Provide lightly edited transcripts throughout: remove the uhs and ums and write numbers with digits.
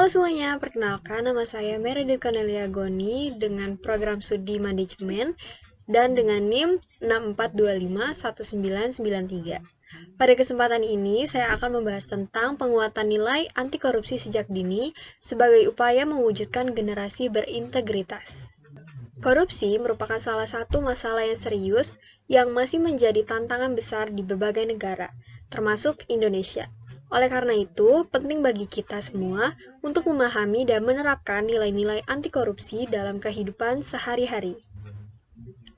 Halo semuanya, perkenalkan nama saya Meredith Cornelia Goni dengan program studi manajemen dan dengan NIM 64251993. Pada kesempatan ini, saya akan membahas tentang penguatan nilai anti korupsi sejak dini sebagai upaya mewujudkan generasi berintegritas. Korupsi merupakan salah satu masalah yang serius yang masih menjadi tantangan besar di berbagai negara, termasuk Indonesia. Oleh karena itu, penting bagi kita semua untuk memahami dan menerapkan nilai-nilai anti korupsi dalam kehidupan sehari-hari.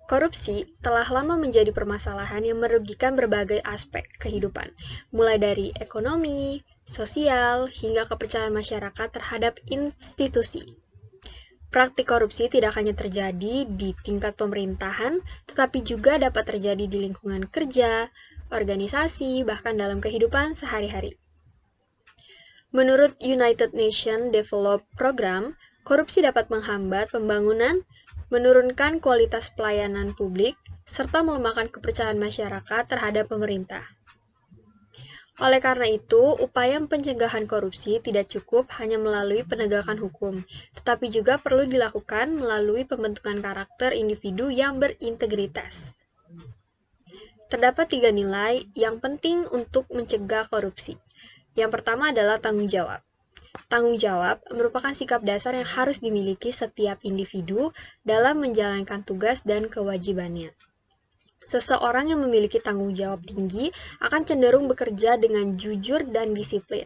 Korupsi telah lama menjadi permasalahan yang merugikan berbagai aspek kehidupan, mulai dari ekonomi, sosial, hingga kepercayaan masyarakat terhadap institusi. Praktik korupsi tidak hanya terjadi di tingkat pemerintahan, tetapi juga dapat terjadi di lingkungan kerja, organisasi, bahkan dalam kehidupan sehari-hari. Menurut United Nations Development Program, korupsi dapat menghambat pembangunan, menurunkan kualitas pelayanan publik, serta melemahkan kepercayaan masyarakat terhadap pemerintah. Oleh karena itu, upaya pencegahan korupsi tidak cukup hanya melalui penegakan hukum, tetapi juga perlu dilakukan melalui pembentukan karakter individu yang berintegritas. Terdapat 3 nilai yang penting untuk mencegah korupsi. Yang pertama adalah tanggung jawab. Tanggung jawab merupakan sikap dasar yang harus dimiliki setiap individu dalam menjalankan tugas dan kewajibannya. Seseorang yang memiliki tanggung jawab tinggi akan cenderung bekerja dengan jujur dan disiplin.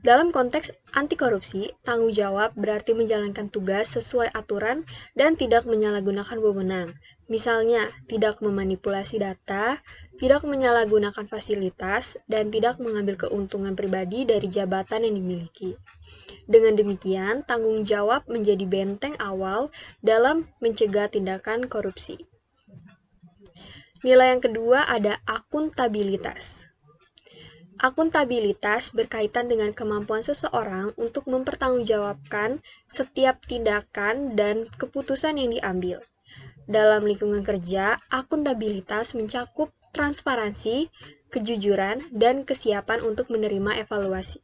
Dalam konteks anti korupsi, tanggung jawab berarti menjalankan tugas sesuai aturan dan tidak menyalahgunakan wewenang. Misalnya, tidak memanipulasi data, tidak menyalahgunakan fasilitas, dan tidak mengambil keuntungan pribadi dari jabatan yang dimiliki. Dengan demikian, tanggung jawab menjadi benteng awal dalam mencegah tindakan korupsi. Nilai yang kedua ada akuntabilitas. Akuntabilitas berkaitan dengan kemampuan seseorang untuk mempertanggungjawabkan setiap tindakan dan keputusan yang diambil. Dalam lingkungan kerja, akuntabilitas mencakup transparansi, kejujuran, dan kesiapan untuk menerima evaluasi.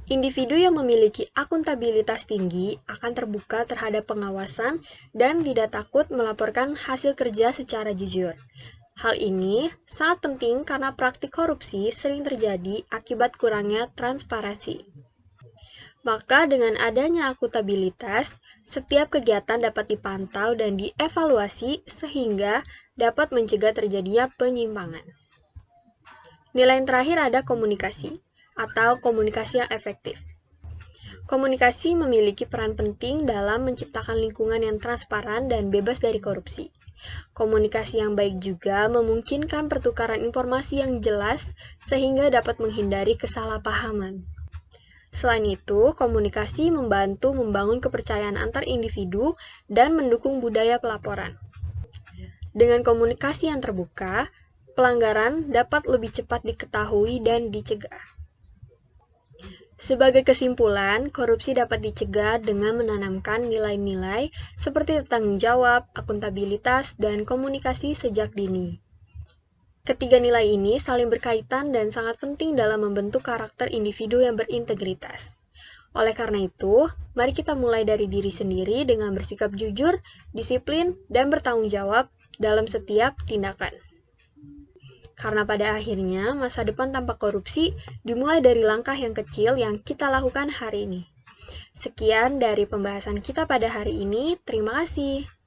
Individu yang memiliki akuntabilitas tinggi akan terbuka terhadap pengawasan dan tidak takut melaporkan hasil kerja secara jujur. Hal ini sangat penting karena praktik korupsi sering terjadi akibat kurangnya transparansi. Maka dengan adanya akuntabilitas, setiap kegiatan dapat dipantau dan dievaluasi sehingga dapat mencegah terjadinya penyimpangan. Nilai yang terakhir ada komunikasi atau komunikasi yang efektif. Komunikasi memiliki peran penting dalam menciptakan lingkungan yang transparan dan bebas dari korupsi. Komunikasi yang baik juga memungkinkan pertukaran informasi yang jelas sehingga dapat menghindari kesalahpahaman. Selain itu, komunikasi membantu membangun kepercayaan antar individu dan mendukung budaya pelaporan. Dengan komunikasi yang terbuka, pelanggaran dapat lebih cepat diketahui dan dicegah. Sebagai kesimpulan, korupsi dapat dicegah dengan menanamkan nilai-nilai seperti tanggung jawab, akuntabilitas, dan komunikasi sejak dini. Ketiga nilai ini saling berkaitan dan sangat penting dalam membentuk karakter individu yang berintegritas. Oleh karena itu, mari kita mulai dari diri sendiri dengan bersikap jujur, disiplin, dan bertanggung jawab dalam setiap tindakan. Karena pada akhirnya, masa depan tanpa korupsi dimulai dari langkah yang kecil yang kita lakukan hari ini. Sekian dari pembahasan kita pada hari ini. Terima kasih.